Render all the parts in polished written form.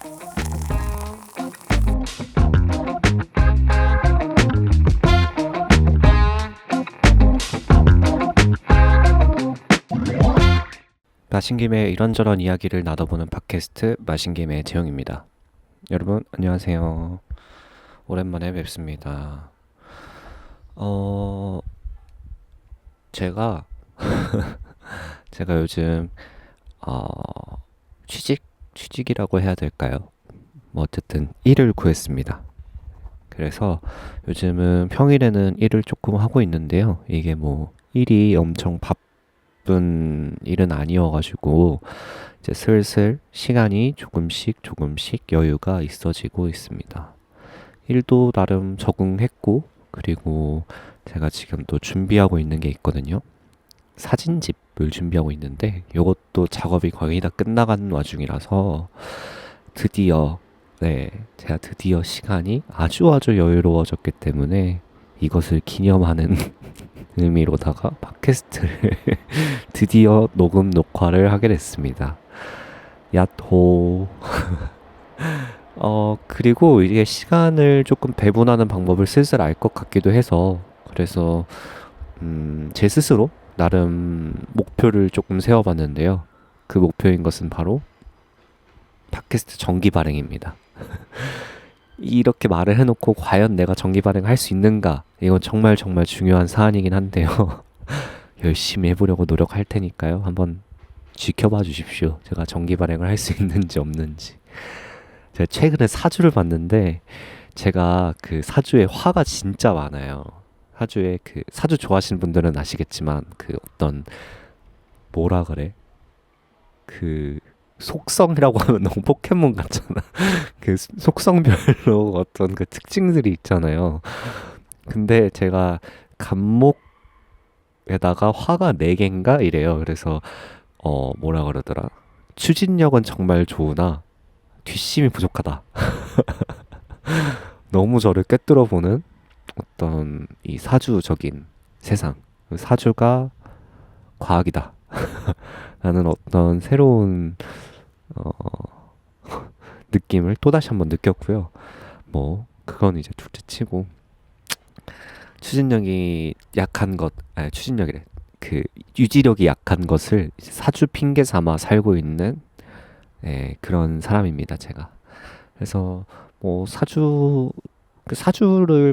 마신 김에 이런저런 이야기를 나눠보는 팟캐스트 마신 김에 재영입니다. 여러분 안녕하세요. 오랜만에 뵙습니다. 제가 제가 요즘 취직이라고 해야 될까요? 뭐 어쨌든 일을 구했습니다. 그래서 요즘은 평일에는 일을 조금 하고 있는데요. 이게 뭐 일이 엄청 바쁜 일은 아니어가지고 이제 슬슬 시간이 조금씩 여유가 있어지고 있습니다. 일도 나름 적응했고, 그리고 제가 지금 또 준비하고 있는 게 있거든요. 사진집을 준비하고 있는데 이것도 작업이 거의 다 끝나가는 와중이라서 제가 드디어 시간이 아주 여유로워졌기 때문에 이것을 기념하는 의미로다가 팟캐스트를 드디어 녹화를 하게 됐습니다. 야호. 그리고 이게 시간을 조금 배분하는 방법을 슬슬 알 것 같기도 해서, 그래서 제 스스로 나름 목표를 조금 세워봤는데요. 그 목표인 것은 바로 팟캐스트 정기 발행입니다. 이렇게 말을 해놓고 과연 내가 정기 발행할 수 있는가? 이건 정말 중요한 사안이긴 한데요. 열심히 해보려고 노력할 테니까요. 한번 지켜봐 주십시오. 제가 정기 발행을 할 수 있는지 없는지. 제가 최근에 사주를 봤는데 제가 그 사주에 화가 진짜 많아요. 사주 좋아하시는 분들은 아시겠지만 그 어떤 뭐라 그래? 그 속성이라고 하면 너무 포켓몬 같잖아. 그 속성별로 어떤 그 특징들이 있잖아요. 근데 제가 간목에다가 화가 4개인가 이래요. 그래서 뭐라 그러더라. 추진력은 정말 좋으나 뒷심이 부족하다. 너무 저를 꿰뚫어보는 어떤 이 사주적인 세상. 사주가 과학이다. 라는 어떤 새로운 느낌을 또다시 한번 느꼈고요. 뭐 그건 이제 둘째치고 그 유지력이 약한 것을 사주 핑계 삼아 살고 있는 그런 사람입니다, 제가. 그래서 뭐 사주를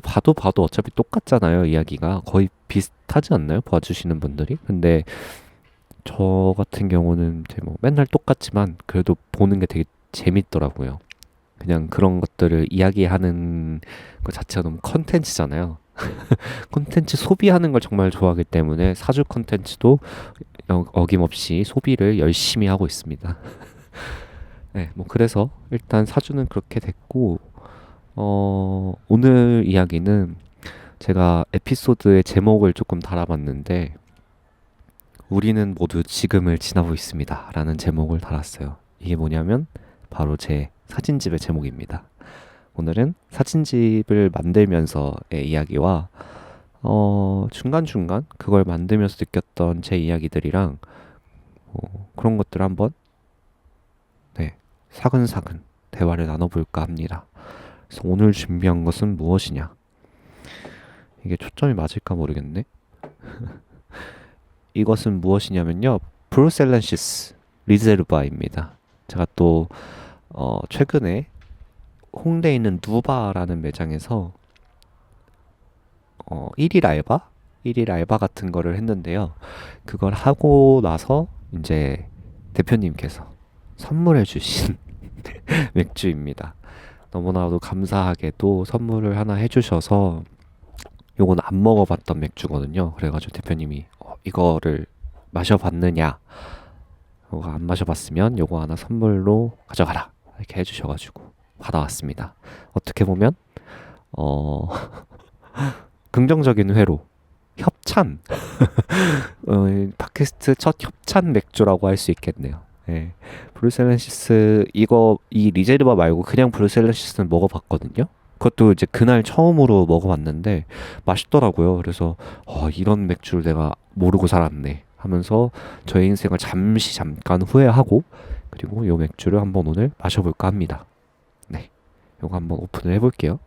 봐도 어차피 똑같잖아요. 이야기가 거의 비슷하지 않나요? 봐주시는 분들이. 근데 저 같은 경우는 뭐 맨날 똑같지만 그래도 보는 게 되게 재밌더라고요. 그냥 그런 것들을 이야기하는 것 자체가 너무 컨텐츠잖아요. 컨텐츠 소비하는 걸 정말 좋아하기 때문에 사주 컨텐츠도 어김없이 소비를 열심히 하고 있습니다. 네, 뭐 그래서 일단 사주는 그렇게 됐고, 오늘 이야기는 제가 에피소드의 제목을 조금 달아봤는데 우리는 모두 지금을 지나고 있습니다 라는 제목을 달았어요. 이게 뭐냐면 바로 제 사진집의 제목입니다. 오늘은 사진집을 만들면서의 이야기와 중간중간 그걸 만들면서 느꼈던 제 이야기들이랑 그런 것들을 한번 사근사근 대화를 나눠볼까 합니다. 그래서 오늘 준비한 것은 무엇이냐? 이게 초점이 맞을까 모르겠네. 이것은 무엇이냐면요, 브루셀렌시스 리제르바입니다. 제가 또 최근에 홍대에 있는 누바라는 매장에서 1일 알바 같은 거를 했는데요. 그걸 하고 나서 이제 대표님께서 선물해 주신 맥주입니다. 너무나도 감사하게도 선물을 하나 해주셔서, 요건 안 먹어봤던 맥주거든요. 그래가지고 대표님이 이거를 마셔봤느냐, 요거 안 마셔봤으면 요거 하나 선물로 가져가라 이렇게 해주셔가지고 받아왔습니다. 어떻게 보면 긍정적인 회로 협찬 팟캐스트 첫 협찬 맥주라고 할 수 있겠네요. 네. 브루셀렌시스 이 리제르바 말고 그냥 브루셀렌시스는 먹어봤거든요. 그것도 이제 그날 처음으로 먹어봤는데 맛있더라고요. 그래서 이런 맥주를 내가 모르고 살았네 하면서 저의 인생을 잠깐 후회하고, 그리고 이 맥주를 한번 오늘 마셔볼까 합니다. 요거 한번 오픈을 해볼게요.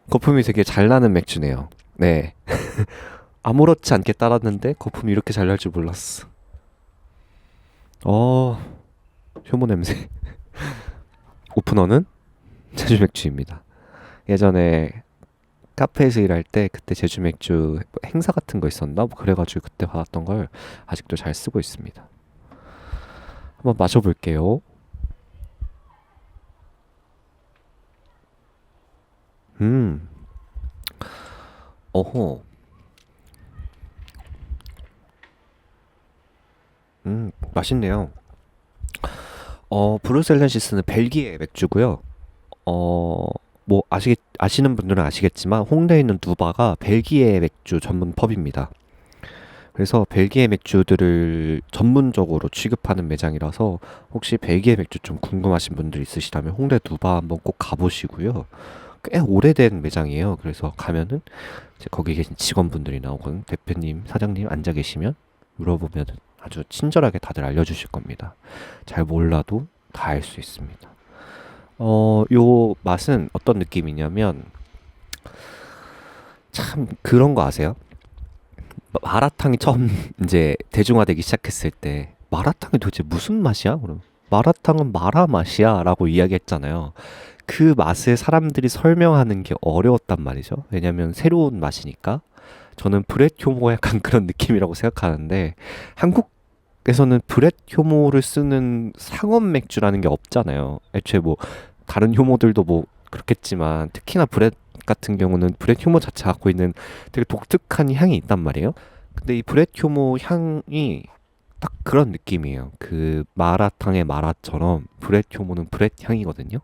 거품이 되게 잘 나는 맥주네요. 네. 아무렇지 않게 따랐는데 거품이 이렇게 잘 날 줄 몰랐어. 어, 효모 냄새. 오프너는 제주 맥주입니다. 예전에 카페에서 일할 때 그때 제주 맥주 행사 같은 거 있었나? 뭐 그래가지고 그때 받았던 걸 아직도 잘 쓰고 있습니다. 한번 마셔볼게요. 음, 어호, 맛있네요. 브루셀렌시스는 벨기에 맥주고요. 뭐 아시는 분들은 아시겠지만 홍대에 있는 누바가 벨기에 맥주 전문 펍입니다. 그래서 벨기에 맥주들을 전문적으로 취급하는 매장이라서 혹시 벨기에 맥주 좀 궁금하신 분들 있으시다면 홍대 누바 한번 꼭 가보시고요. 꽤 오래된 매장이에요. 그래서 가면은 이제 거기 계신 직원분들이나 혹은 대표님, 사장님 앉아 계시면 물어보면 아주 친절하게 다들 알려주실 겁니다. 잘 몰라도 다 알 수 있습니다. 요 맛은 어떤 느낌이냐면 참 그런 거 아세요? 마라탕이 처음 이제 대중화되기 시작했을 때 마라탕이 도대체 무슨 맛이야? 그럼 마라탕은 마라 맛이야 라고 이야기했잖아요. 그 맛을 사람들이 설명하는 게 어려웠단 말이죠. 왜냐면 새로운 맛이니까. 저는 브렛 효모가 약간 그런 느낌이라고 생각하는데 한국에서는 브렛 효모를 쓰는 상업 맥주라는 게 없잖아요. 애초에 뭐 다른 효모들도 뭐 그렇겠지만 특히나 브렛 같은 경우는 브렛 효모 자체가 갖고 있는 되게 독특한 향이 있단 말이에요. 근데 이 브렛 효모 향이 딱 그런 느낌이에요. 그 마라탕의 마라처럼 브렛 효모는 브렛 향이거든요.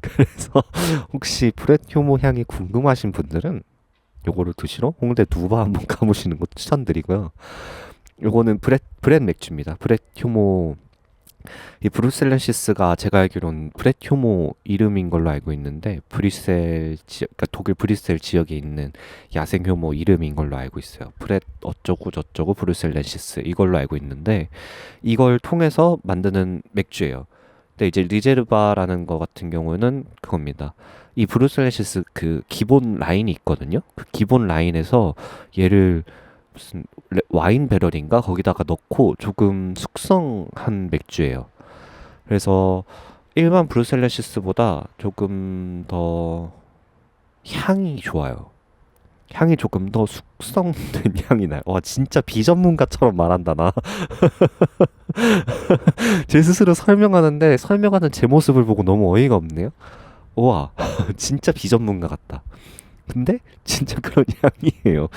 그래서 혹시 브렛 효모 향이 궁금하신 분들은 요거를 드시러 홍대 누바 한번 가보시는 거 추천드리고요. 요거는 브렛 맥주입니다. 브렛 효모 이 브루셀렌시스가 제가 알기로는 브렛 효모 이름인 걸로 알고 있는데 브뤼셀 지역, 그러니까 독일 브뤼셀 지역에 있는 야생 효모 이름인 걸로 알고 있어요. 브렛 어쩌고 저쩌고 브루셀렌시스 이걸로 알고 있는데 이걸 통해서 만드는 맥주예요. 근데 이제 리제르바라는 거 같은 경우는 그겁니다. 이 브루셀렌시스 그 기본 라인이 있거든요. 그 기본 라인에서 얘를 무슨 와인 배럴인가 거기다가 넣고 조금 숙성한 맥주예요. 그래서 일반 브루셀레시스보다 조금 더 향이 좋아요. 향이 조금 더 숙성된 향이 나요. 와, 진짜 비전문가처럼 말한다, 나. 제 스스로 설명하는데 설명하는 제 모습을 보고 너무 어이가 없네요. 와, 진짜 비전문가 같다. 근데 진짜 그런 향이에요.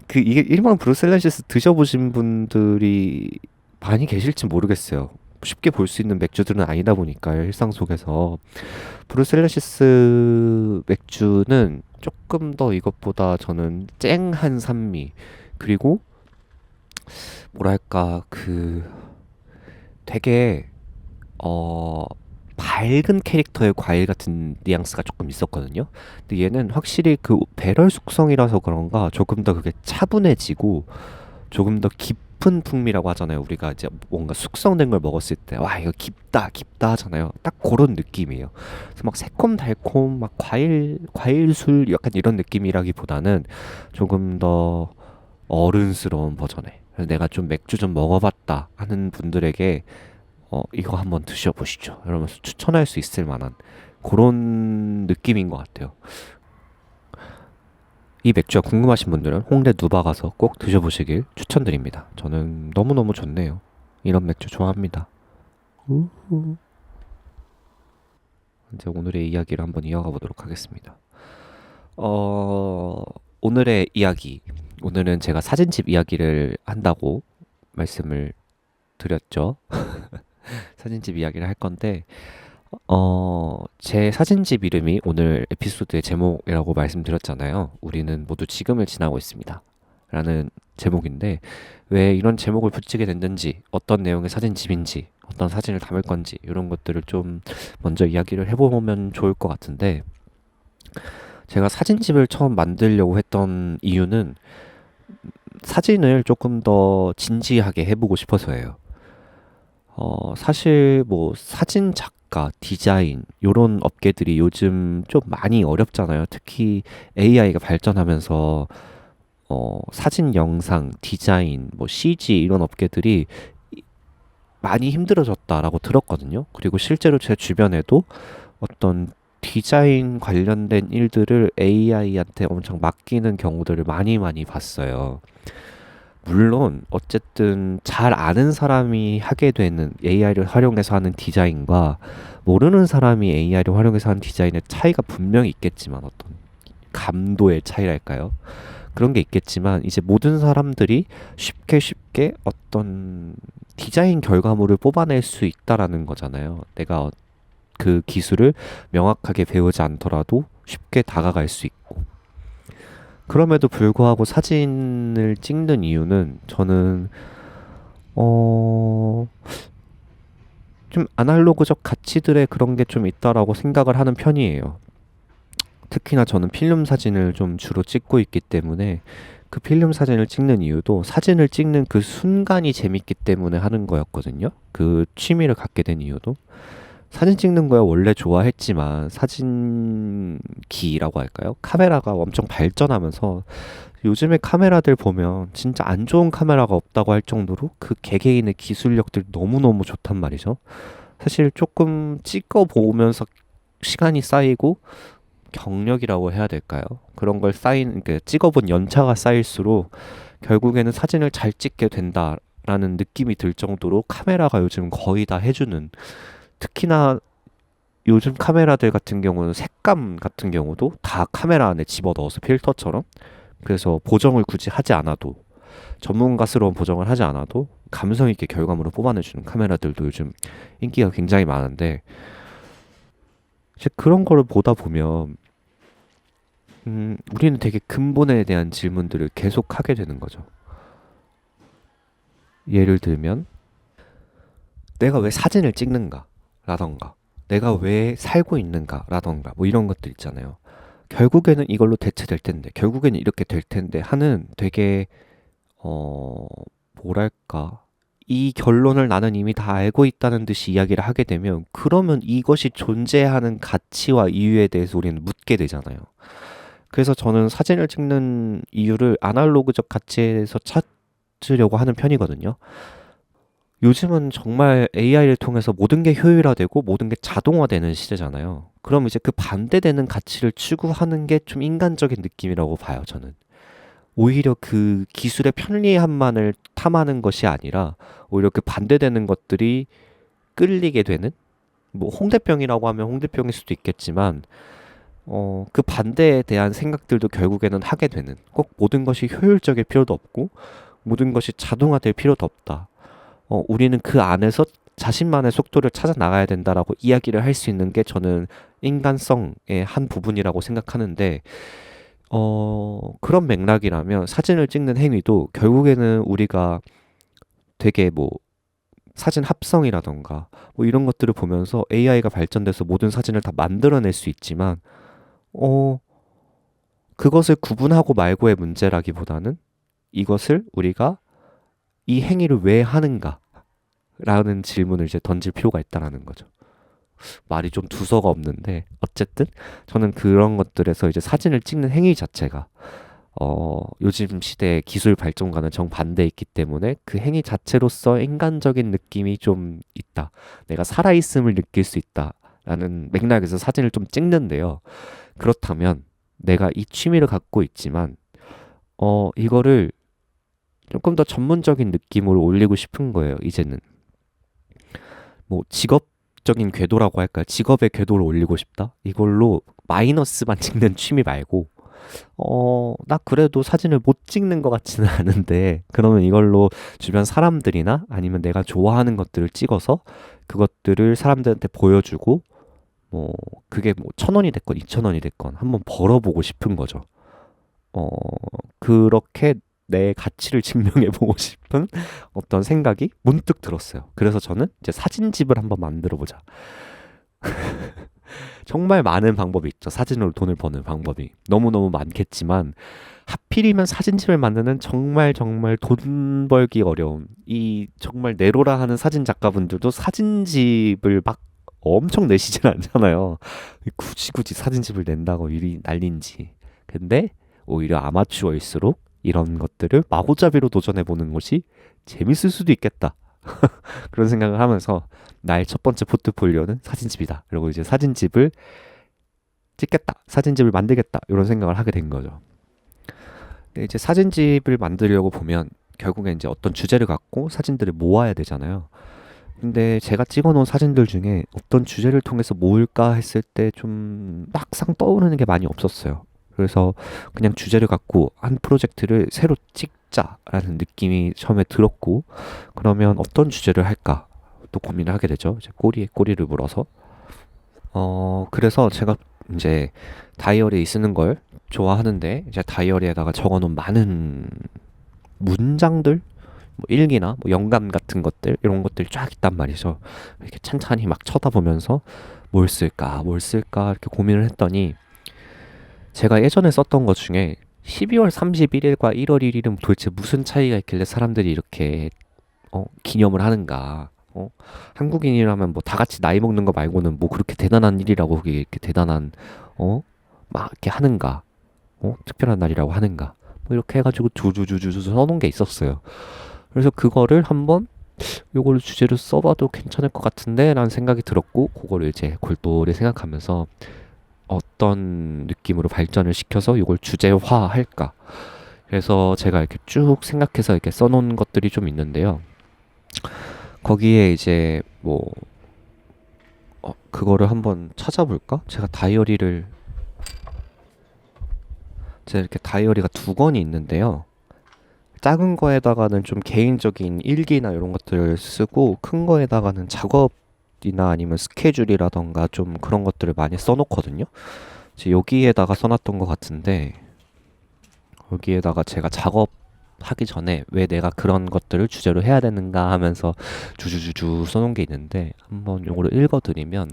그 이게 일반 브루셀렌시스 드셔보신 분들이 많이 계실지 모르겠어요. 쉽게 볼 수 있는 맥주들은 아니다 보니까요, 일상 속에서. 브루셀렌시스 맥주는 조금 더 이것보다 저는 쨍한 산미, 그리고 뭐랄까, 그 되게 어 밝은 캐릭터의 과일 같은 뉘앙스가 조금 있었거든요. 근데 얘는 확실히 그 배럴 숙성이라서 그런가 조금 더 그게 차분해지고 조금 더 깊은 풍미라고 하잖아요. 우리가 이제 뭔가 숙성된 걸 먹었을 때, 와, 이거 깊다, 깊다 하잖아요. 딱 그런 느낌이에요. 그래서 막 새콤달콤, 막 과일술 약간 이런 느낌이라기보다는 조금 더 어른스러운 버전의. 그래서 내가 좀 맥주 좀 먹어봤다 하는 분들에게 이거 한번 드셔보시죠. 이러면서 추천할 수 있을 만한 그런 느낌인 것 같아요. 이 맥주가 궁금하신 분들은 홍대 누바 가서 꼭 드셔보시길 추천드립니다. 저는 너무너무 좋네요. 이런 맥주 좋아합니다. 우후. 이제 오늘의 이야기를 한번 이어가 보도록 하겠습니다. 오늘의 이야기. 오늘은 제가 사진집 이야기를 한다고 말씀을 드렸죠. 사진집 이야기를 할 건데, 제 사진집 이름이 오늘 에피소드의 제목이라고 말씀드렸잖아요. 우리는 모두 지금을 지나고 있습니다. 라는 제목인데, 왜 이런 제목을 붙이게 됐는지, 어떤 내용의 사진집인지, 어떤 사진을 담을 건지 이런 것들을 좀 먼저 이야기를 해보면 좋을 것 같은데, 제가 사진집을 처음 만들려고 했던 이유는 사진을 조금 더 진지하게 해보고 싶어서예요. 사실 뭐 사진 작가, 디자인 요런 업계들이 요즘 좀 많이 어렵잖아요. 특히 AI가 발전하면서 사진, 영상, 디자인, 뭐 CG 이런 업계들이 많이 힘들어졌다라고 들었거든요. 그리고 실제로 제 주변에도 어떤 디자인 관련된 일들을 AI한테 엄청 맡기는 경우들을 많이 많이 봤어요. 물론 어쨌든 잘 아는 사람이 하게 되는 AI를 활용해서 하는 디자인과 모르는 사람이 AI를 활용해서 하는 디자인의 차이가 분명히 있겠지만, 어떤 감도의 차이랄까요? 그런 게 있겠지만, 이제 모든 사람들이 쉽게 쉽게 어떤 디자인 결과물을 뽑아낼 수 있다라는 거잖아요. 내가 그 기술을 명확하게 배우지 않더라도 쉽게 다가갈 수 있고. 그럼에도 불구하고 사진을 찍는 이유는 저는 어, 좀 아날로그적 가치들의 그런 게 좀 있다라고 생각을 하는 편이에요. 특히나 저는 필름 사진을 좀 주로 찍고 있기 때문에 그 필름 사진을 찍는 이유도 사진을 찍는 그 순간이 재밌기 때문에 하는 거였거든요. 그 취미를 갖게 된 이유도. 사진 찍는 거야 원래 좋아했지만 사진기라고 할까요? 카메라가 엄청 발전하면서 요즘에 카메라들 보면 진짜 안 좋은 카메라가 없다고 할 정도로 그 개개인의 기술력들이 너무너무 좋단 말이죠. 사실 조금 찍어 보면서 시간이 쌓이고 경력이라고 해야 될까요? 그런 걸 찍어본 연차가 쌓일수록 결국에는 사진을 잘 찍게 된다라는 느낌이 들 정도로 카메라가 요즘 거의 다 해주는, 특히나 요즘 카메라들 같은 경우는 색감 같은 경우도 다 카메라 안에 집어넣어서 필터처럼, 그래서 보정을 굳이 하지 않아도, 전문가스러운 보정을 하지 않아도 감성 있게 결과물을 뽑아내주는 카메라들도 요즘 인기가 굉장히 많은데, 이제 그런 거를 보다 보면 우리는 되게 근본에 대한 질문들을 계속 하게 되는 거죠. 예를 들면 내가 왜 사진을 찍는가? 라던가 내가 왜 살고 있는가? 라던가 뭐 이런 것들 있잖아요. 결국에는 이걸로 대체될 텐데, 결국에는 이렇게 될 텐데 하는 되게 어 뭐랄까, 이 결론을 나는 이미 다 알고 있다는 듯이 이야기를 하게 되면, 그러면 이것이 존재하는 가치와 이유에 대해서 우리는 묻게 되잖아요. 그래서 저는 사진을 찍는 이유를 아날로그적 가치에서 찾으려고 하는 편이거든요. 요즘은 정말 AI를 통해서 모든 게 효율화되고 모든 게 자동화되는 시대잖아요. 그럼 이제 그 반대되는 가치를 추구하는 게 좀 인간적인 느낌이라고 봐요, 저는. 오히려 그 기술의 편리함만을 탐하는 것이 아니라 오히려 그 반대되는 것들이 끌리게 되는, 뭐 홍대병이라고 하면 홍대병일 수도 있겠지만 그 반대에 대한 생각들도 결국에는 하게 되는, 꼭 모든 것이 효율적일 필요도 없고 모든 것이 자동화될 필요도 없다. 우리는 그 안에서 자신만의 속도를 찾아 나가야 된다라고 이야기를 할 수 있는 게 저는 인간성의 한 부분이라고 생각하는데, 그런 맥락이라면 사진을 찍는 행위도 결국에는 우리가 되게 뭐 사진 합성이라던가 뭐 이런 것들을 보면서 AI가 발전돼서 모든 사진을 다 만들어낼 수 있지만, 어, 그것을 구분하고 말고의 문제라기보다는 이것을 우리가 이 행위를 왜 하는가? 라는 질문을 이제 던질 필요가 있다라는 거죠. 말이 좀 두서가 없는데, 어쨌든 저는 그런 것들에서 이제 사진을 찍는 행위 자체가 요즘 시대의 기술 발전과는 정반대에 있기 때문에 그 행위 자체로서 인간적인 느낌이 좀 있다. 내가 살아있음을 느낄 수 있다라는 맥락에서 사진을 좀 찍는데요. 그렇다면 내가 이 취미를 갖고 있지만 이거를 조금 더 전문적인 느낌으로 올리고 싶은 거예요, 이제는. 뭐 직업적인 궤도라고 할까요? 직업의 궤도를 올리고 싶다? 이걸로 마이너스만 찍는 취미 말고, 나 그래도 사진을 못 찍는 것 같지는 않은데, 그러면 이걸로 주변 사람들이나 아니면 내가 좋아하는 것들을 찍어서 그것들을 사람들한테 보여주고, 뭐, 그게 뭐 1,000원이 됐건 2,000원이 됐건 한번 벌어보고 싶은 거죠. 그렇게 내 가치를 증명해보고 싶은 어떤 생각이 문득 들었어요. 그래서 저는 이제 사진집을 한번 만들어 보자. 정말 많은 방법이 있죠. 사진으로 돈을 버는 방법이. 너무너무 많겠지만, 하필이면 사진집을 만드는 정말 정말 돈 벌기 어려운, 이 정말 내로라 하는 사진 작가분들도 사진집을 막 엄청 내시진 않잖아요. 굳이 사진집을 낸다고 일이 난린지. 근데 오히려 아마추어일수록 이런 것들을 마구잡이로 도전해보는 것이 재밌을 수도 있겠다. 그런 생각을 하면서 나의 첫 번째 포트폴리오는 사진집이다. 그리고 이제 사진집을 찍겠다. 사진집을 만들겠다. 이런 생각을 하게 된 거죠. 근데 이제 사진집을 만들려고 보면 결국엔 이제 어떤 주제를 갖고 사진들을 모아야 되잖아요. 근데 제가 찍어놓은 사진들 중에 어떤 주제를 통해서 모을까 했을 때 좀 막상 떠오르는 게 많이 없었어요. 그래서 그냥 주제를 갖고 한 프로젝트를 새로 찍자라는 느낌이 처음에 들었고, 그러면 어떤 주제를 할까 또 고민을 하게 되죠. 이제 꼬리에 꼬리를 물어서. 그래서 제가 이제 다이어리에 쓰는 걸 좋아하는데, 이제 다이어리에다가 적어놓은 많은 문장들, 뭐 일기나 뭐 영감 같은 것들, 이런 것들이 쫙 있단 말이죠. 이렇게 찬찬히 막 쳐다보면서 뭘 쓸까 이렇게 고민을 했더니, 제가 예전에 썼던 것 중에 12월 31일과 1월 1일은 도대체 무슨 차이가 있길래 사람들이 이렇게 기념을 하는가. 한국인이라면 뭐 다 같이 나이 먹는 거 말고는 뭐 그렇게 대단한 일이라고 그게 이렇게 대단한 막 이렇게 하는가. 특별한 날이라고 하는가. 뭐 이렇게 해가지고 주주주주 써놓은 게 있었어요. 그래서 그거를 한번 요거를 주제로 써봐도 괜찮을 것 같은데 라는 생각이 들었고, 그거를 이제 골똘히 생각하면서 어떤 느낌으로 발전을 시켜서 이걸 주제화할까. 그래서 제가 이렇게 쭉 생각해서 이렇게 써놓은 것들이 좀 있는데요. 거기에 이제 뭐 그거를 한번 찾아볼까? 제가 이렇게 다이어리가 두 권이 있는데요. 작은 거에다가는 좀 개인적인 일기나 이런 것들을 쓰고, 큰 거에다가는 작업이나 아니면 스케줄이라던가 좀 그런 것들을 많이 써놓거든요. 이제 여기에다가 써놨던 것 같은데, 여기에다가 제가 작업하기 전에 왜 내가 그런 것들을 주제로 해야 되는가 하면서 주주주주 써놓은 게 있는데, 한번 요거를 읽어드리면,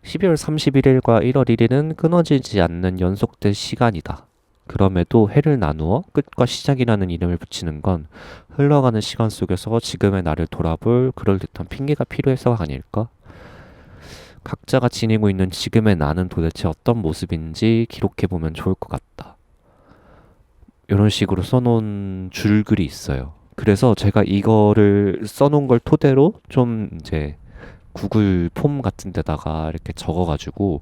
12월 31일과 1월 1일은 끊어지지 않는 연속된 시간이다. 그럼에도 해를 나누어 끝과 시작이라는 이름을 붙이는 건 흘러가는 시간 속에서 지금의 나를 돌아볼 그럴듯한 핑계가 필요해서가 아닐까? 각자가 지니고 있는 지금의 나는 도대체 어떤 모습인지 기록해보면 좋을 것 같다. 이런 식으로 써놓은 줄글이 있어요. 그래서 제가 이거를 써놓은 걸 토대로 좀 이제 구글 폼 같은 데다가 이렇게 적어가지고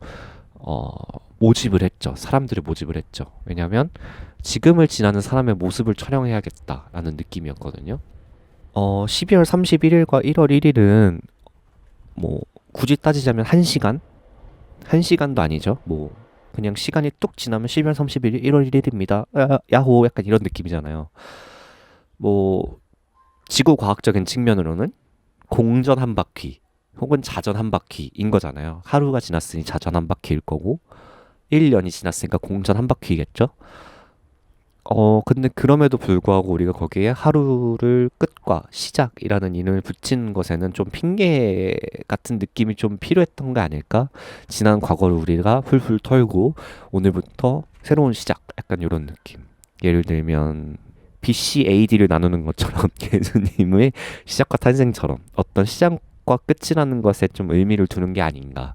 모집을 했죠. 사람들을 모집을 했죠. 왜냐하면 지금을 지나는 사람의 모습을 촬영해야겠다라는 느낌이었거든요. 12월 31일과 1월 1일은 뭐 굳이 따지자면 1시간? 1시간도 아니죠. 뭐 그냥 시간이 뚝 지나면 12월 31일, 1월 1일입니다. 야호, 약간 이런 느낌이잖아요. 뭐 지구 과학적인 측면으로는 공전 한 바퀴 혹은 자전 한 바퀴인 거잖아요. 하루가 지났으니 자전 한 바퀴일 거고, 1년이 지났으니까 공전 한 바퀴겠죠? 근데 그럼에도 불구하고 우리가 거기에 하루를 끝과 시작이라는 이름을 붙이는 것에는 좀 핑계 같은 느낌이 좀 필요했던 게 아닐까? 지난 과거를 우리가 훌훌 털고 오늘부터 새로운 시작, 약간 이런 느낌. 예를 들면 BCAD를 나누는 것처럼 예수님의 시작과 탄생처럼 어떤 시작과 끝이라는 것에 좀 의미를 두는 게 아닌가.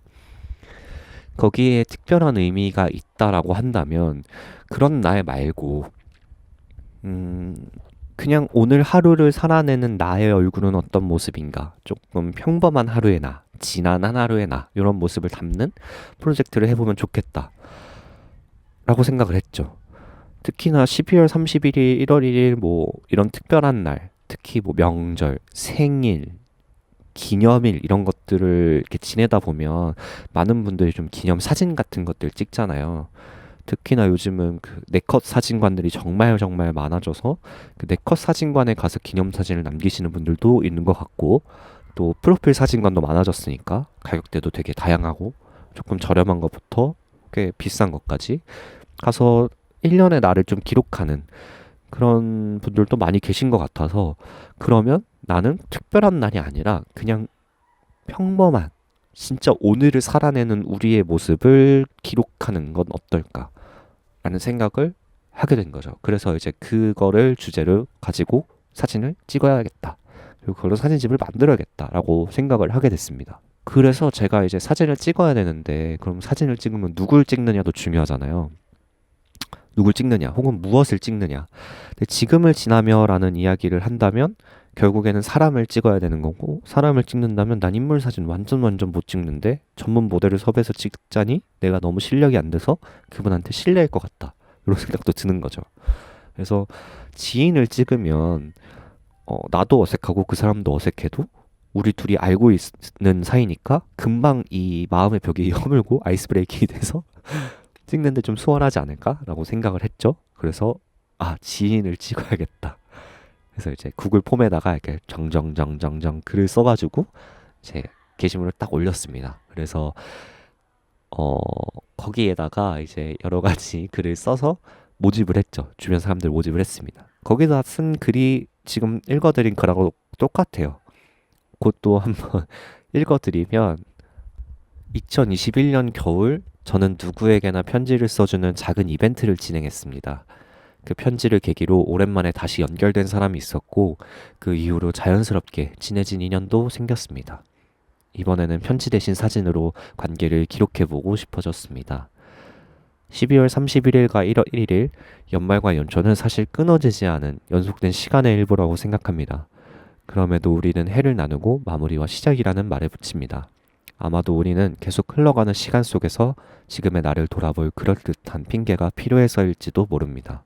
거기에 특별한 의미가 있다라고 한다면 그런 날 말고 그냥 오늘 하루를 살아내는 나의 얼굴은 어떤 모습인가, 조금 평범한 하루의 나, 지난한 하루의 나, 이런 모습을 담는 프로젝트를 해보면 좋겠다 라고 생각을 했죠. 특히나 12월 31일, 1월 1일 뭐 이런 특별한 날, 특히 뭐 명절, 생일, 기념일 이런 것들을 이렇게 지내다 보면 많은 분들이 좀 기념 사진 같은 것들 찍잖아요. 특히나 요즘은 그 네컷 사진관들이 정말 정말 많아져서 그 네컷 사진관에 가서 기념 사진을 남기시는 분들도 있는 것 같고, 또 프로필 사진관도 많아졌으니까 가격대도 되게 다양하고 조금 저렴한 것부터 꽤 비싼 것까지 가서 1년의 나를 좀 기록하는 그런 분들도 많이 계신 것 같아서 그러면 나는 특별한 날이 아니라 그냥 평범한 진짜 오늘을 살아내는 우리의 모습을 기록하는 건 어떨까라는 생각을 하게 된 거죠. 그래서 이제 그거를 주제로 가지고 사진을 찍어야겠다. 그리고 그걸로 사진집을 만들어야겠다라고 생각을 하게 됐습니다. 그래서 제가 이제 사진을 찍어야 되는데 그럼 사진을 찍으면 누굴 찍느냐도 중요하잖아요. 누굴 찍느냐 혹은 무엇을 찍느냐. 근데 지금을 지나며라는 이야기를 한다면 결국에는 사람을 찍어야 되는 거고 사람을 찍는다면 난 인물 사진 완전 못 찍는데 전문 모델을 섭외해서 찍자니 내가 너무 실력이 안 돼서 그분한테 실례일 것 같다. 이런 생각도 드는 거죠. 그래서 지인을 찍으면 나도 어색하고 그 사람도 어색해도 우리 둘이 알고 있는 사이니까 금방 이 마음의 벽이 허물고 아이스 브레이킹이 돼서 찍는데 좀 수월하지 않을까라고 생각을 했죠. 그래서 지인을 찍어야겠다. 그래서 이제 구글 폼에다가 이렇게 정정정정정 글을 써가지고 이제 게시물을 딱 올렸습니다. 그래서 거기에다가 이제 여러 가지 글을 써서 모집을 했죠. 주변 사람들 모집을 했습니다. 거기다 쓴 글이 지금 읽어드린 글하고 똑같아요. 그것도 한번 읽어드리면 2021년 겨울 저는 누구에게나 편지를 써주는 작은 이벤트를 진행했습니다. 그 편지를 계기로 오랜만에 다시 연결된 사람이 있었고 그 이후로 자연스럽게 친해진 인연도 생겼습니다. 이번에는 편지 대신 사진으로 관계를 기록해보고 싶어졌습니다. 12월 31일과 1월 1일 연말과 연초는 사실 끊어지지 않은 연속된 시간의 일부라고 생각합니다. 그럼에도 우리는 해를 나누고 마무리와 시작이라는 말을 붙입니다. 아마도 우리는 계속 흘러가는 시간 속에서 지금의 나를 돌아볼 그럴듯한 핑계가 필요해서일지도 모릅니다.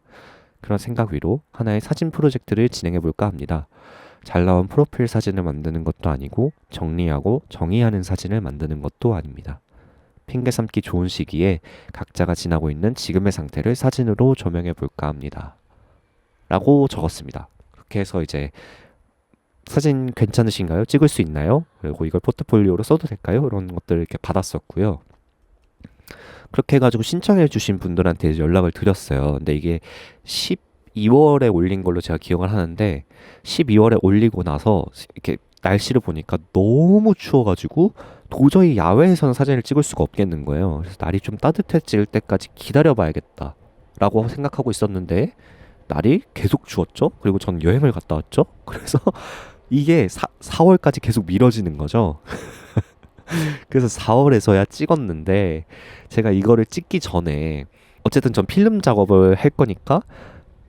그런 생각 위로 하나의 사진 프로젝트를 진행해볼까 합니다. 잘 나온 프로필 사진을 만드는 것도 아니고 정리하고 정의하는 사진을 만드는 것도 아닙니다. 핑계 삼기 좋은 시기에 각자가 지나고 있는 지금의 상태를 사진으로 조명해볼까 합니다. 라고 적었습니다. 그렇게 해서 이제 사진 괜찮으신가요? 찍을 수 있나요? 그리고 이걸 포트폴리오로 써도 될까요? 이런 것들을 이렇게 받았었고요. 그렇게 해가지고 신청해 주신 분들한테 연락을 드렸어요. 근데 이게 12월에 올린 걸로 제가 기억을 하는데 12월에 올리고 나서 이렇게 날씨를 보니까 너무 추워가지고 도저히 야외에서는 사진을 찍을 수가 없겠는 거예요. 그래서 날이 좀 따뜻해질 때까지 기다려봐야겠다 라고 생각하고 있었는데 날이 계속 추웠죠. 그리고 전 여행을 갔다 왔죠. 그래서 이게 4월까지 계속 미뤄지는 거죠. 그래서 4월에서야 찍었는데 제가 이거를 찍기 전에 어쨌든 전 필름 작업을 할 거니까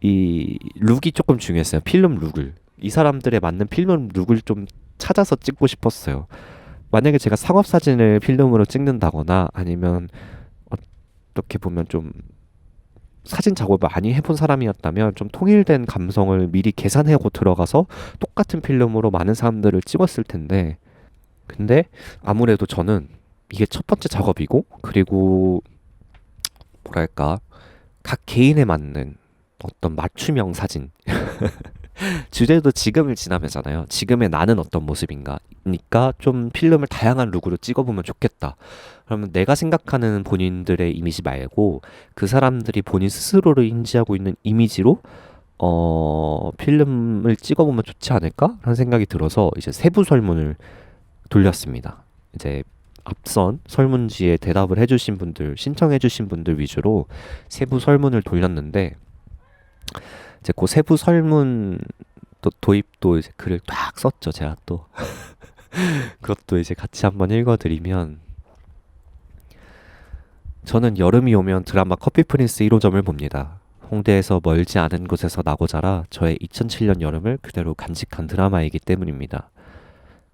이 룩이 조금 중요했어요. 필름 룩을. 이 사람들에 맞는 필름 룩을 좀 찾아서 찍고 싶었어요. 만약에 제가 상업 사진을 필름으로 찍는다거나 아니면 어떻게 보면 좀 사진 작업을 많이 해본 사람이었다면 좀 통일된 감성을 미리 계산하고 들어가서 똑같은 필름으로 많은 사람들을 찍었을 텐데 근데 아무래도 저는 이게 첫 번째 작업이고 그리고 뭐랄까 각 개인에 맞는 어떤 맞춤형 사진 주제도 지금을 지나면잖아요. 지금의 나는 어떤 모습인가 니까 좀 필름을 다양한 룩으로 찍어보면 좋겠다. 그러면 내가 생각하는 본인들의 이미지 말고 그 사람들이 본인 스스로를 인지하고 있는 이미지로 필름을 찍어보면 좋지 않을까? 라는 생각이 들어서 이제 세부 설문을 돌렸습니다. 이제 앞선 설문지에 대답을 해주신 분들, 신청해주신 분들 위주로 세부 설문을 돌렸는데 이제 그 세부 설문 또 도입도 이제 글을 딱 썼죠. 제가 또 그것도 이제 같이 한번 읽어드리면 저는 여름이 오면 드라마 커피 프린스 1호점을 봅니다. 홍대에서 멀지 않은 곳에서 나고 자라 저의 2007년 여름을 그대로 간직한 드라마이기 때문입니다.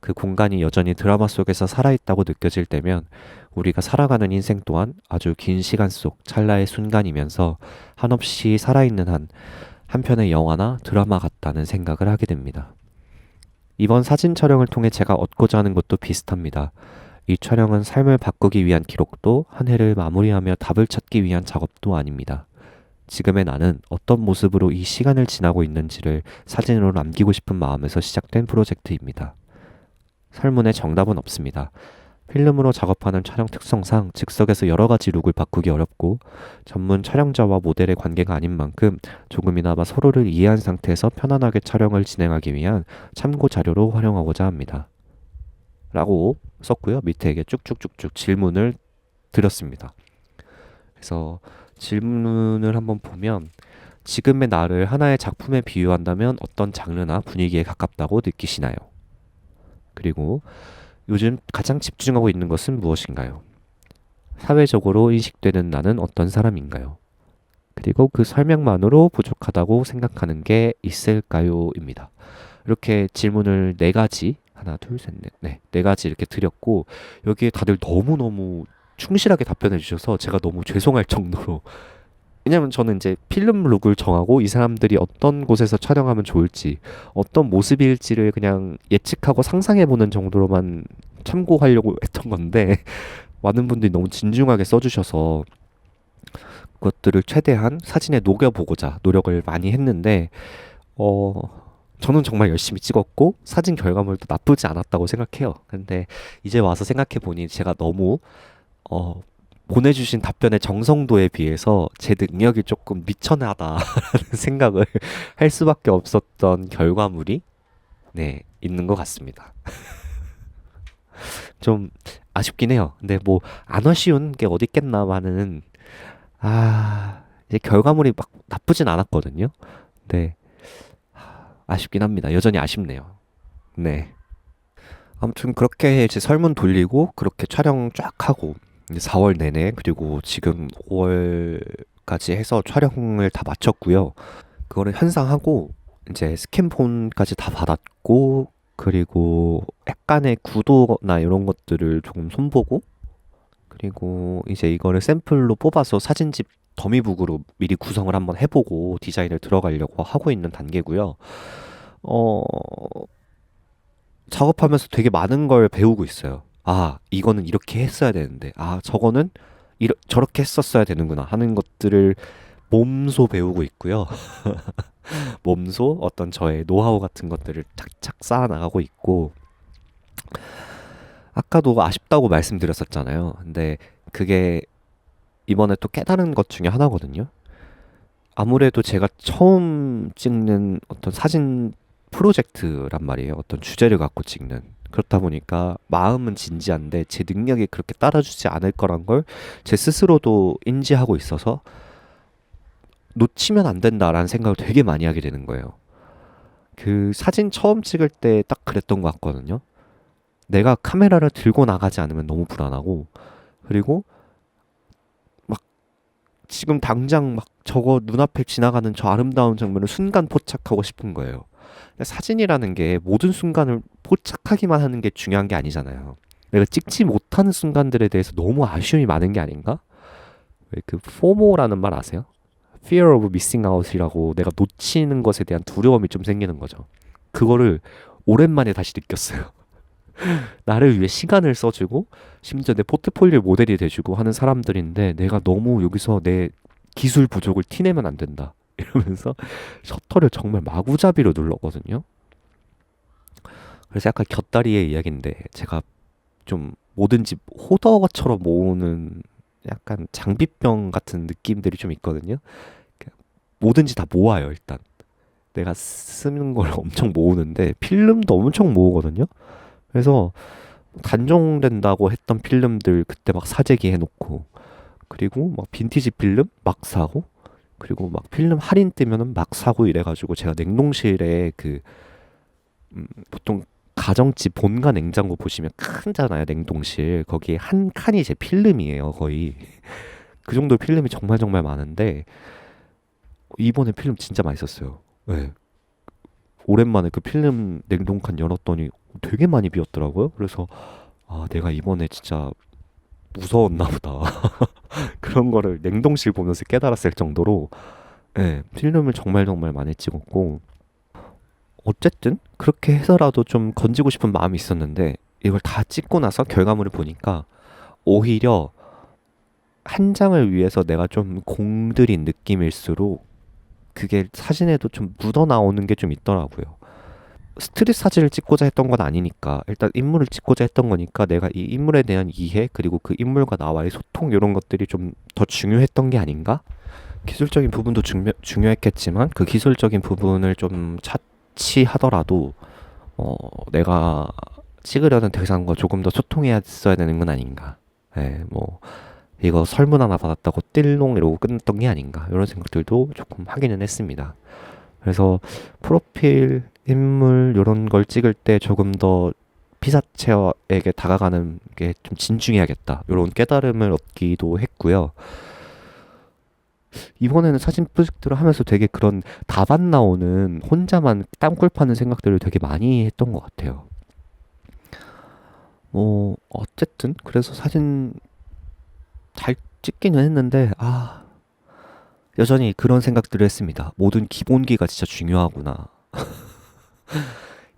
그 공간이 여전히 드라마 속에서 살아있다고 느껴질 때면 우리가 살아가는 인생 또한 아주 긴 시간 속 찰나의 순간이면서 한없이 살아있는 한 편의 영화나 드라마 같다는 생각을 하게 됩니다. 이번 사진 촬영을 통해 제가 얻고자 하는 것도 비슷합니다. 이 촬영은 삶을 바꾸기 위한 기록도 한 해를 마무리하며 답을 찾기 위한 작업도 아닙니다. 지금의 나는 어떤 모습으로 이 시간을 지나고 있는지를 사진으로 남기고 싶은 마음에서 시작된 프로젝트입니다. 설문에 정답은 없습니다. 필름으로 작업하는 촬영 특성상 즉석에서 여러 가지 룩을 바꾸기 어렵고 전문 촬영자와 모델의 관계가 아닌 만큼 조금이나마 서로를 이해한 상태에서 편안하게 촬영을 진행하기 위한 참고 자료로 활용하고자 합니다. 라고 썼고요. 밑에 이게 쭉쭉쭉쭉 질문을 드렸습니다. 그래서 질문을 한번 보면 지금의 나를 하나의 작품에 비유한다면 어떤 장르나 분위기에 가깝다고 느끼시나요? 그리고 요즘 가장 집중하고 있는 것은 무엇인가요? 사회적으로 인식되는 나는 어떤 사람인가요? 그리고 그 설명만으로 부족하다고 생각하는 게 있을까요? 입니다. 이렇게 질문을 네 가지, 하나, 둘, 셋, 넷, 네 가지 이렇게 드렸고, 여기에 다들 너무너무 충실하게 답변해 주셔서 제가 너무 죄송할 정도로 왜냐면 저는 이제 필름 룩을 정하고 이 사람들이 어떤 곳에서 촬영하면 좋을지, 어떤 모습일지를 그냥 예측하고 상상해보는 정도로만 참고하려고 했던 건데, 많은 분들이 너무 진중하게 써주셔서 그것들을 최대한 사진에 녹여보고자 노력을 많이 했는데, 어, 저는 정말 열심히 찍었고, 사진 결과물도 나쁘지 않았다고 생각해요. 근데 이제 와서 생각해보니 제가 너무, 어, 보내주신 답변의 정성도에 비해서 제 능력이 조금 미천하다라는 생각을 할 수밖에 없었던 결과물이 있는 것 같습니다. 좀 아쉽긴 해요. 근데 뭐 안 아쉬운 게 어디 있겠나마는 이제 결과물이 막 나쁘진 않았거든요. 근데 아쉽긴 합니다. 여전히 아쉽네요. 네. 아무튼 그렇게 이제 설문 돌리고 그렇게 촬영 쫙 하고 이제 4월 내내 그리고 지금 5월까지 해서 촬영을 다 마쳤고요. 그거를 현상하고 이제 스캔폰까지 다 받았고 그리고 약간의 구도나 이런 것들을 조금 손보고 그리고 이제 이거를 샘플로 뽑아서 사진집 더미북으로 미리 구성을 한번 해보고 디자인을 들어가려고 하고 있는 단계고요. 어, 작업하면서 되게 많은 걸 배우고 있어요. 아, 이거는 이렇게 했어야 되는데, 아, 저거는 저렇게 했었어야 되는구나 하는 것들을 몸소 배우고 있고요. 몸소 어떤 저의 노하우 같은 것들을 착착 쌓아 나가고 있고, 아까도 아쉽다고 말씀드렸었잖아요. 근데 그게 이번에 또 깨달은 것 중에 하나거든요. 아무래도 제가 처음 찍는 어떤 사진 프로젝트란 말이에요. 어떤 주제를 갖고 찍는. 그렇다 보니까 마음은 진지한데 제 능력이 그렇게 따라주지 않을 거란 걸 제 스스로도 인지하고 있어서 놓치면 안 된다라는 생각을 되게 많이 하게 되는 거예요. 그 사진 처음 찍을 때 딱 그랬던 것 같거든요. 내가 카메라를 들고 나가지 않으면 너무 불안하고 그리고 막 지금 당장 막 저거 눈앞에 지나가는 저 아름다운 장면을 순간 포착하고 싶은 거예요. 사진이라는 게 모든 순간을 포착하기만 하는 게 중요한 게 아니잖아요. 내가 찍지 못하는 순간들에 대해서 너무 아쉬움이 많은 게 아닌가? 왜 그 포모라는 말 아세요? Fear of missing out이라고 내가 놓치는 것에 대한 두려움이 좀 생기는 거죠. 그거를 오랜만에 다시 느꼈어요. 나를 위해 시간을 써주고 심지어 내 포트폴리오 모델이 돼주고 하는 사람들인데 내가 너무 여기서 내 기술 부족을 티내면 안 된다. 이러면서 셔터를 정말 마구잡이로 눌렀거든요. 그래서 약간 곁다리의 이야기인데 제가 좀 뭐든지 호더처럼 모으는 약간 장비병 같은 느낌들이 좀 있거든요. 뭐든지 다 모아요, 일단. 내가 쓰는 걸 엄청 모으는데 필름도 엄청 모으거든요. 그래서 단종된다고 했던 필름들 그때 막 사재기 해놓고 그리고 막 빈티지 필름 막 사고 그리고 막 필름 할인 뜨면은 막 사고 이래가지고 제가 냉동실에 그 보통 가정집 본가 냉장고 보시면 큰잖아요 냉동실 거기에 한 칸이 제 필름이에요 거의 그 정도 필름이 정말 정말 많은데 이번에 필름 진짜 많이 썼어요. 네. 오랜만에 그 필름 냉동칸 열었더니 되게 많이 비었더라고요. 그래서 아 내가 이번에 진짜 무서웠나 보다. 그런 거를 냉동실 보면서 깨달았을 정도로 필름을 정말 정말 많이 찍었고 어쨌든 그렇게 해서라도 좀 건지고 싶은 마음이 있었는데 이걸 다 찍고 나서 결과물을 보니까 오히려 한 장을 위해서 내가 좀 공들인 느낌일수록 그게 사진에도 좀 묻어 나오는 게 좀 있더라고요. 스트릿 사진을 찍고자 했던 건 아니니까 일단 인물을 찍고자 했던 거니까 내가 이 인물에 대한 이해 그리고 그 인물과 나와의 소통 이런 것들이 좀 더 중요했던 게 아닌가? 기술적인 부분도 중요했겠지만 그 기술적인 부분을 좀 차치하더라도 내가 찍으려는 대상과 조금 더 소통했어야 되는 건 아닌가. 예, 뭐 이거 설문 하나 받았다고 띨롱 이러고 끝났던 게 아닌가 이런 생각들도 조금 하기는 했습니다. 그래서 프로필, 인물 이런 걸 찍을 때 조금 더 피사체에게 다가가는 게 좀 진중해야겠다 이런 깨달음을 얻기도 했고요. 이번에는 사진 프로젝트를 하면서 되게 그런 답안 나오는 혼자만 땅굴 파는 생각들을 되게 많이 했던 것 같아요. 뭐 어쨌든 그래서 사진 잘 찍기는 했는데 여전히 그런 생각들을 했습니다. 모든 기본기가 진짜 중요하구나.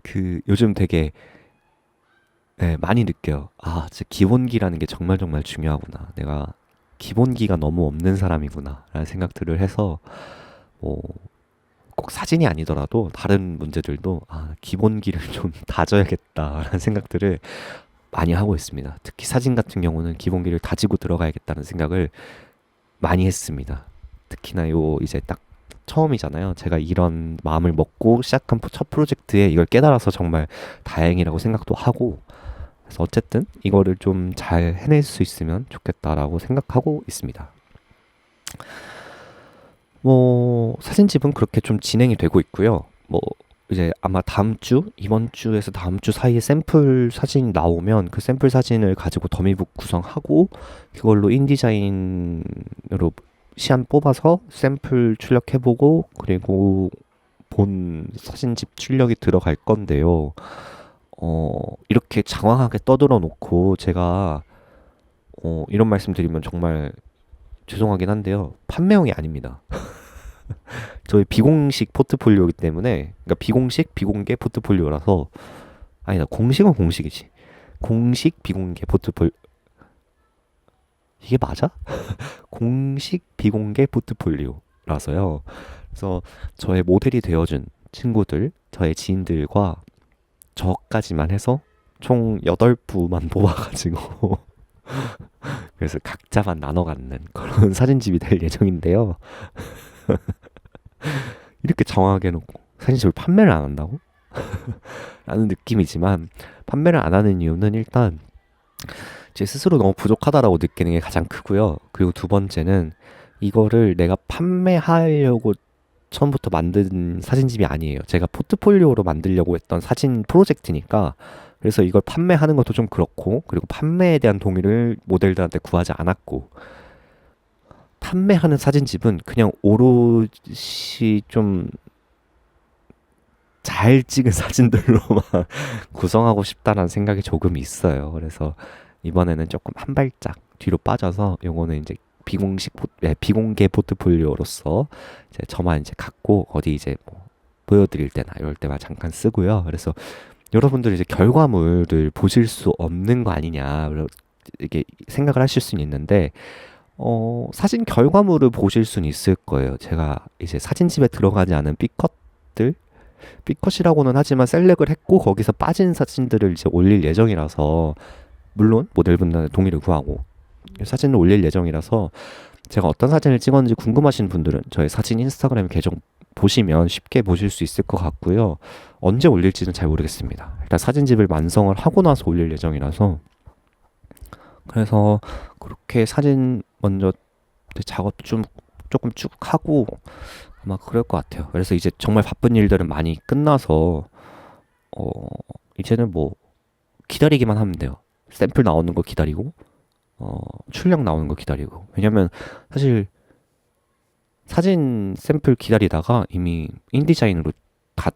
그 요즘 되게 많이 느껴요. 진짜 기본기라는 게 정말 정말 중요하구나. 내가 기본기가 너무 없는 사람이구나 라는 생각들을 해서 뭐 꼭 사진이 아니더라도 다른 문제들도 기본기를 좀 다져야겠다라는 생각들을 많이 하고 있습니다. 특히 사진 같은 경우는 기본기를 다지고 들어가야겠다는 생각을 많이 했습니다. 특히나 이제 딱 처음이잖아요. 제가 이런 마음을 먹고 시작한 첫 프로젝트에 이걸 깨달아서 정말 다행이라고 생각도 하고, 그래서 어쨌든 이거를 좀 잘 해낼 수 있으면 좋겠다라고 생각하고 있습니다. 뭐 사진집은 그렇게 좀 진행이 되고 있고요. 뭐 이제 아마 이번 주에서 다음 주 사이에 샘플 사진이 나오면 그 샘플 사진을 가지고 더미북 구성하고 그걸로 인디자인으로 시안 뽑아서 샘플 출력해보고 그리고 본 사진집 출력이 들어갈 건데요. 이렇게 장황하게 떠들어 놓고 제가 이런 말씀 드리면 정말 죄송하긴 한데요. 판매용이 아닙니다. 저희 비공식 포트폴리오이기 때문에, 그러니까 비공개 포트폴리오라서, 아니다, 공식은 공식이지. 공식 비공개 포트폴리오, 이게 맞아? 공식 비공개 포트폴리오라서요. 그래서 저의 모델이 되어준 친구들, 저의 지인들과 저까지만 해서 총 8부만 뽑아가지고 그래서 각자만 나눠 갖는 그런 사진집이 될 예정인데요. 이렇게 정하게 해놓고 사진집을 판매를 안 한다고? 라는 느낌이지만, 판매를 안 하는 이유는 일단 제 스스로 너무 부족하다라고 느끼는 게 가장 크고요. 그리고 두 번째는 이거를 내가 판매하려고 처음부터 만든 사진집이 아니에요. 제가 포트폴리오로 만들려고 했던 사진 프로젝트니까. 그래서 이걸 판매하는 것도 좀 그렇고, 그리고 판매에 대한 동의를 모델들한테 구하지 않았고, 판매하는 사진집은 그냥 오롯이 좀 잘 찍은 사진들로만 구성하고 싶다라는 생각이 조금 있어요. 그래서 이번에는 조금 한 발짝 뒤로 빠져서 요거는 이제 비공개 포트폴리오로서 이제 저만 이제 갖고 어디 이제 뭐 보여드릴 때나 이럴 때만 잠깐 쓰고요. 그래서 여러분들이 이제 결과물을 보실 수 없는 거 아니냐 이렇게 생각을 하실 수는 있는데, 사진 결과물을 보실 수는 있을 거예요. 제가 이제 사진집에 들어가지 않은 B컷이라고는 하지만 셀렉을 했고 거기서 빠진 사진들을 이제 올릴 예정이라서, 물론 모델분들의 동의를 구하고 사진을 올릴 예정이라서, 제가 어떤 사진을 찍었는지 궁금하신 분들은 저희 사진 인스타그램 계정 보시면 쉽게 보실 수 있을 것 같고요. 언제 올릴지는 잘 모르겠습니다. 일단 사진집을 완성을 하고 나서 올릴 예정이라서, 그래서 그렇게 사진 먼저 작업 좀 조금 쭉 하고 아마 그럴 것 같아요. 그래서 이제 정말 바쁜 일들은 많이 끝나서 이제는 뭐 기다리기만 하면 돼요. 샘플 나오는 거 기다리고 출력 나오는 거 기다리고. 왜냐면 사실 사진 샘플 기다리다가 이미 인디자인으로 다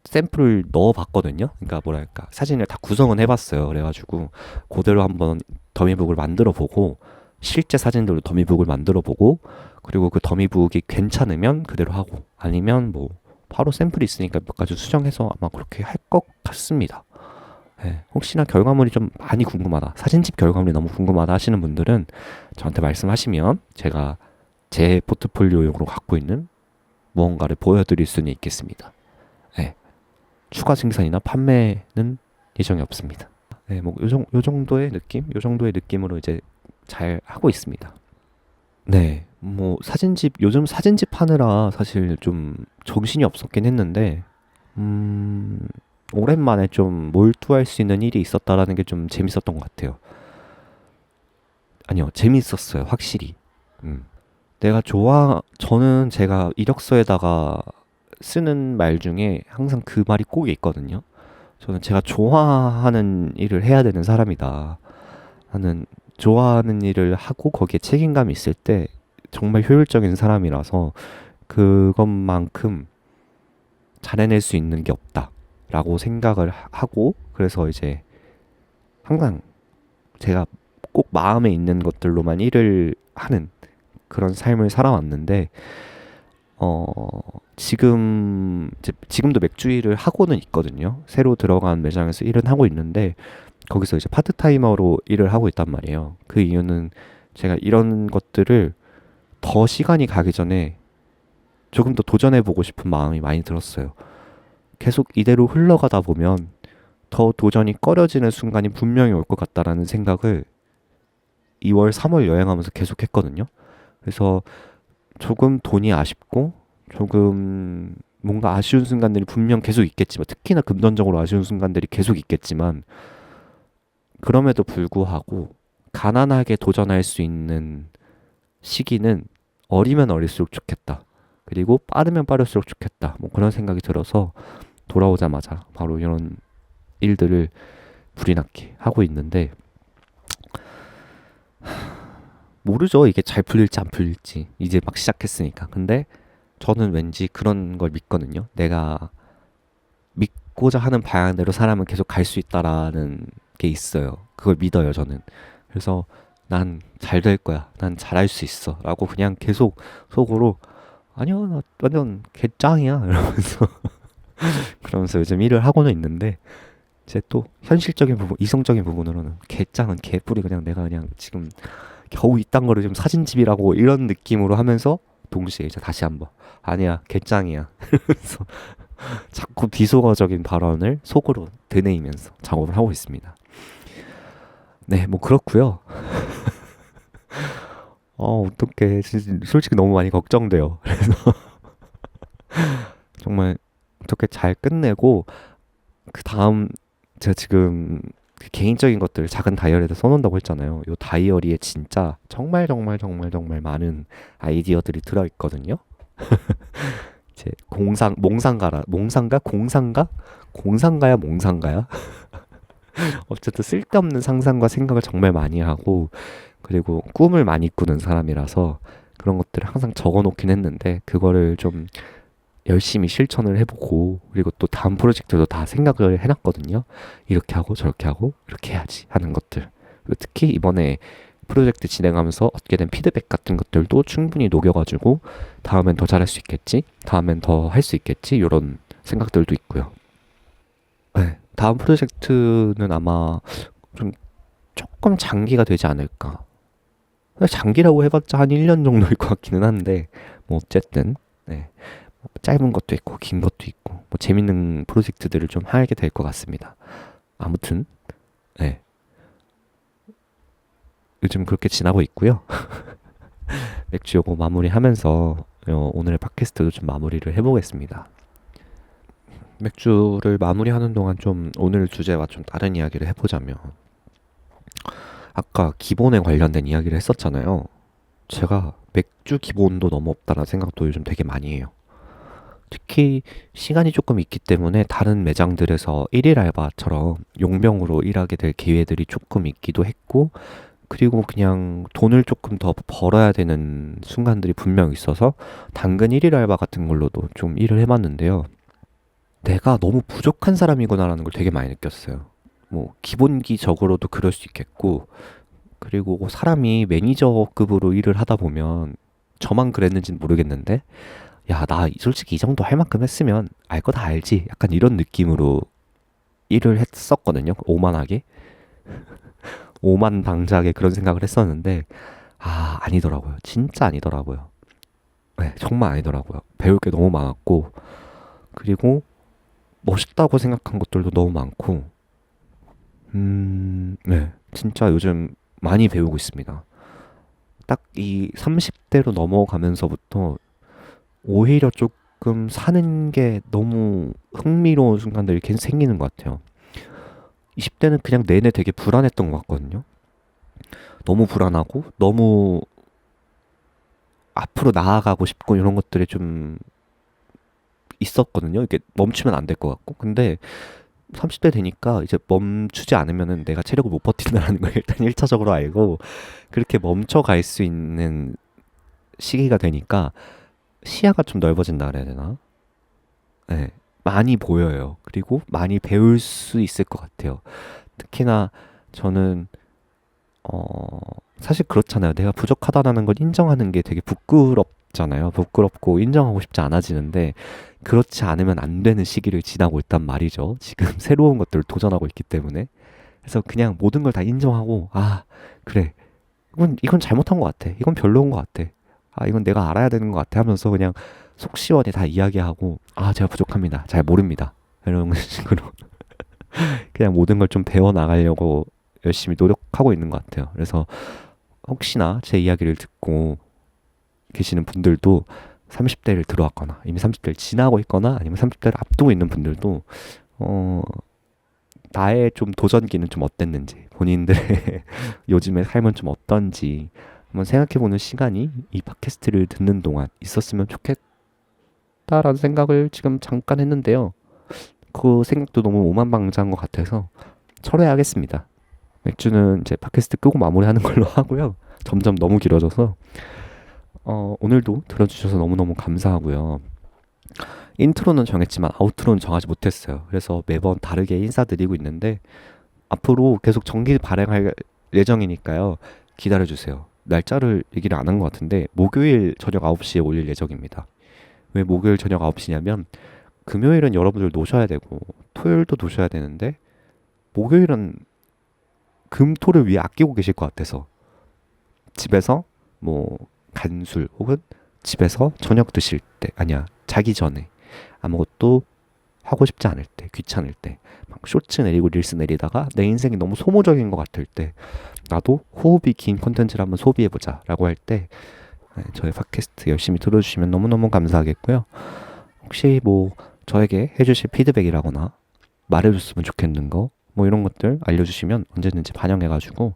샘플을 넣어봤거든요. 그러니까 뭐랄까, 사진을 다 구성은 해봤어요. 그래가지고 그대로 한번 더미북을 만들어보고, 실제 사진들로 더미북을 만들어보고, 그리고 그 더미북이 괜찮으면 그대로 하고, 아니면 뭐 바로 샘플이 있으니까 몇 가지 수정해서 아마 그렇게 할 것 같습니다. 혹시나 결과물이 좀 많이 궁금하다, 사진집 결과물이 너무 궁금하다 하시는 분들은 저한테 말씀하시면 제가 제 포트폴리오용으로 갖고 있는 무언가를 보여드릴 수는 있겠습니다. 추가 생산이나 판매는 예정이 없습니다. 네, 뭐 요 정도의 느낌, 요 정도의 느낌으로 이제 잘 하고 있습니다. 네, 뭐 사진집 요즘 사진집 하느라 사실 좀 정신이 없었긴 했는데, 음, 오랜만에 좀 몰두할 수 있는 일이 있었다라는 게 좀 재밌었던 것 같아요. 아니요, 재밌었어요, 확실히. 음. 저는 제가 이력서에다가 쓰는 말 중에 항상 그 말이 꼭 있거든요. 저는 제가 좋아하는 일을 해야 되는 사람이다. 하는, 좋아하는 일을 하고 거기에 책임감이 있을 때 정말 효율적인 사람이라서 그것만큼 잘해낼 수 있는 게 없다. 라고 생각을 하고, 그래서 이제 항상 제가 꼭 마음에 있는 것들로만 일을 하는 그런 삶을 살아왔는데, 어, 지금도 맥주 일을 하고는 있거든요. 새로 들어간 매장에서 일은 하고 있는데, 거기서 이제 파트타이머로 일을 하고 있단 말이에요. 그 이유는 제가 이런 것들을 더 시간이 가기 전에 조금 더 도전해보고 싶은 마음이 많이 들었어요. 계속 이대로 흘러가다 보면 더 도전이 꺼려지는 순간이 분명히 올 것 같다라는 생각을 2월, 3월 여행하면서 계속 했거든요. 그래서 조금 돈이 아쉽고 조금 뭔가 아쉬운 순간들이 분명 계속 있겠지만, 특히나 금전적으로 아쉬운 순간들이 계속 있겠지만, 그럼에도 불구하고 가난하게 도전할 수 있는 시기는 어리면 어릴수록 좋겠다. 그리고 빠르면 빠를수록 좋겠다. 뭐 그런 생각이 들어서 돌아오자마자 바로 이런 일들을 불이 났게 하고 있는데, 모르죠. 이게 잘 풀릴지 안 풀릴지. 이제 막 시작했으니까. 근데 저는 왠지 그런 걸 믿거든요. 내가 믿고자 하는 방향대로 사람은 계속 갈 수 있다라는 게 있어요. 그걸 믿어요, 저는. 그래서 난 잘 될 거야. 난 잘할 수 있어. 라고 그냥 계속 속으로, 아니요, 나 완전 개짱이야. 이러면서 그러면서 요즘 일을 하고는 있는데, 이제 또 현실적인 부분, 이성적인 부분으로는 개짱은 개뿔이, 그냥 내가 그냥 지금 겨우 이딴 거를 좀 사진집이라고 이런 느낌으로 하면서, 동시에 이제 다시 한번 아니야, 개짱이야. 그래서 자꾸 비속어적인 발언을 속으로 되뇌이면서 작업을 하고 있습니다. 네, 뭐 그렇고요. 어떡해. 솔직히 너무 많이 걱정돼요. 그래서 정말 어떻게 잘 끝내고, 그 다음, 제가 지금 그 개인적인 것들 작은 다이어리에다 써놓는다고 했잖아요. 요 다이어리에 진짜 정말 정말 정말 정말 많은 아이디어들이 들어있거든요. 제 공상가야 몽상가야? 어쨌든 쓸데없는 상상과 생각을 정말 많이 하고, 그리고 꿈을 많이 꾸는 사람이라서 그런 것들을 항상 적어 놓긴 했는데, 그거를 좀 열심히 실천을 해보고, 그리고 또 다음 프로젝트도 다 생각을 해놨거든요. 이렇게 하고 저렇게 하고 이렇게 해야지 하는 것들. 그리고 특히 이번에 프로젝트 진행하면서 얻게 된 피드백 같은 것들도 충분히 녹여가지고, 다음엔 더 잘할 수 있겠지, 다음엔 더 할 수 있겠지, 이런 생각들도 있고요. 네, 다음 프로젝트는 아마 좀 조금 장기가 되지 않을까. 장기라고 해봤자 한 1년 정도일 것 같기는 한데, 뭐 어쨌든 네, 짧은 것도 있고 긴 것도 있고 뭐 재밌는 프로젝트들을 좀 하게 될 것 같습니다. 아무튼 네, 요즘 그렇게 지나고 있고요. 맥주 요거 마무리하면서 오늘의 팟캐스트도 좀 마무리를 해보겠습니다. 맥주를 마무리하는 동안 좀 오늘 주제와 좀 다른 이야기를 해보자면, 아까 기본에 관련된 이야기를 했었잖아요. 제가 맥주 기본도 너무 없다는 생각도 요즘 되게 많이 해요. 특히 시간이 조금 있기 때문에 다른 매장들에서 일일 알바처럼 용병으로 일하게 될 기회들이 조금 있기도 했고, 그리고 그냥 돈을 조금 더 벌어야 되는 순간들이 분명 있어서 당근 일일 알바 같은 걸로도 좀 일을 해봤는데요. 내가 너무 부족한 사람이구나라는 걸 되게 많이 느꼈어요. 뭐 기본기적으로도 그럴 수 있겠고, 그리고 사람이 매니저급으로 일을 하다 보면, 저만 그랬는지는 모르겠는데, 야, 나 솔직히 이 정도 할 만큼 했으면 알 거 다 알지, 약간 이런 느낌으로 일을 했었거든요. 오만하게, 오만방자하게 그런 생각을 했었는데, 아니더라고요. 진짜 아니더라고요. 네, 정말 아니더라고요. 배울 게 너무 많았고, 그리고 멋있다고 생각한 것들도 너무 많고, 네. 진짜 요즘 많이 배우고 있습니다. 딱 이 30대로 넘어가면서부터 오히려 조금 사는 게 너무 흥미로운 순간들이 계속 생기는 것 같아요. 20대는 그냥 내내 되게 불안했던 것 같거든요. 너무 불안하고, 너무 앞으로 나아가고 싶고, 이런 것들이 좀 있었거든요. 이게 멈추면 안 될 것 같고. 근데 30대 되니까 이제 멈추지 않으면은 내가 체력을 못 버틴다는 걸 일단 1차적으로 알고, 그렇게 멈춰갈 수 있는 시기가 되니까 시야가 좀 넓어진다 그래야 되나? 네, 많이 보여요. 그리고 많이 배울 수 있을 것 같아요. 특히나 저는 어, 사실 그렇잖아요. 내가 부족하다라는 걸 인정하는 게 되게 부끄럽잖아요. 부끄럽고 인정하고 싶지 않아지는데 그렇지 않으면 안 되는 시기를 지나고 있단 말이죠. 지금 새로운 것들을 도전하고 있기 때문에. 그래서 그냥 모든 걸 다 인정하고, 아, 그래. 이건 잘못한 것 같아. 이건 별로인 것 같아. 아, 이건 내가 알아야 되는 것 같아 하면서 그냥 속 시원히 다 이야기하고, 아, 제가 부족합니다. 잘 모릅니다. 이런 식으로 그냥 모든 걸 좀 배워 나가려고 열심히 노력하고 있는 것 같아요. 그래서 혹시나 제 이야기를 듣고 계시는 분들도 30대를 들어왔거나 이미 30대를 지나고 있거나 아니면 30대를 앞두고 있는 분들도 어, 나의 좀 도전기는 좀 어땠는지 본인들의 요즘의 삶은 좀 어떤지 한번 생각해보는 시간이 이 팟캐스트를 듣는 동안 있었으면 좋겠다라는 생각을 지금 잠깐 했는데요. 그 생각도 너무 오만방자한 것 같아서 철회하겠습니다. 맥주는 이제 팟캐스트 끄고 마무리하는 걸로 하고요. 점점 너무 길어져서 오늘도 들어주셔서 너무너무 감사하고요. 인트로는 정했지만 아우트로는 정하지 못했어요. 그래서 매번 다르게 인사드리고 있는데 앞으로 계속 정기 발행할 예정이니까요. 기다려주세요. 날짜를 얘기를 안 한 것 같은데 목요일 저녁 9시에 올릴 예정입니다. 왜 목요일 저녁 9시냐면 금요일은 여러분들 노셔야 되고 토요일도 노셔야 되는데 목요일은 금토를 위해 아끼고 계실 것 같아서 집에서 뭐 간술 혹은 집에서 저녁 드실 때 아니야 자기 전에 아무것도 하고 싶지 않을 때 귀찮을 때 막 쇼츠 내리고 릴스 내리다가 내 인생이 너무 소모적인 것 같을 때 나도 호흡이 긴 콘텐츠를 한번 소비해보자 라고 할 때 저의 팟캐스트 열심히 들어주시면 너무너무 감사하겠고요. 혹시 뭐 저에게 해주실 피드백이라거나 말해줬으면 좋겠는 거 뭐 이런 것들 알려주시면 언제든지 반영해가지고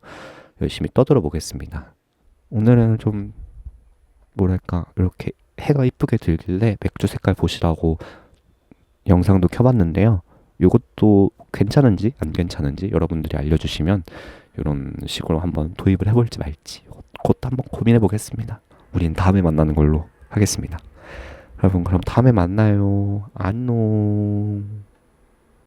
열심히 떠들어 보겠습니다. 오늘은 좀 뭐랄까 이렇게 해가 이쁘게 들길래 맥주 색깔 보시라고 영상도 켜봤는데요. 이것도 괜찮은지 안 괜찮은지 여러분들이 알려주시면 이런 식으로 한번 도입을 해볼지 말지 곧 한번 고민해 보겠습니다. 우린 다음에 만나는 걸로 하겠습니다. 여러분 그럼 다음에 만나요. 안녕.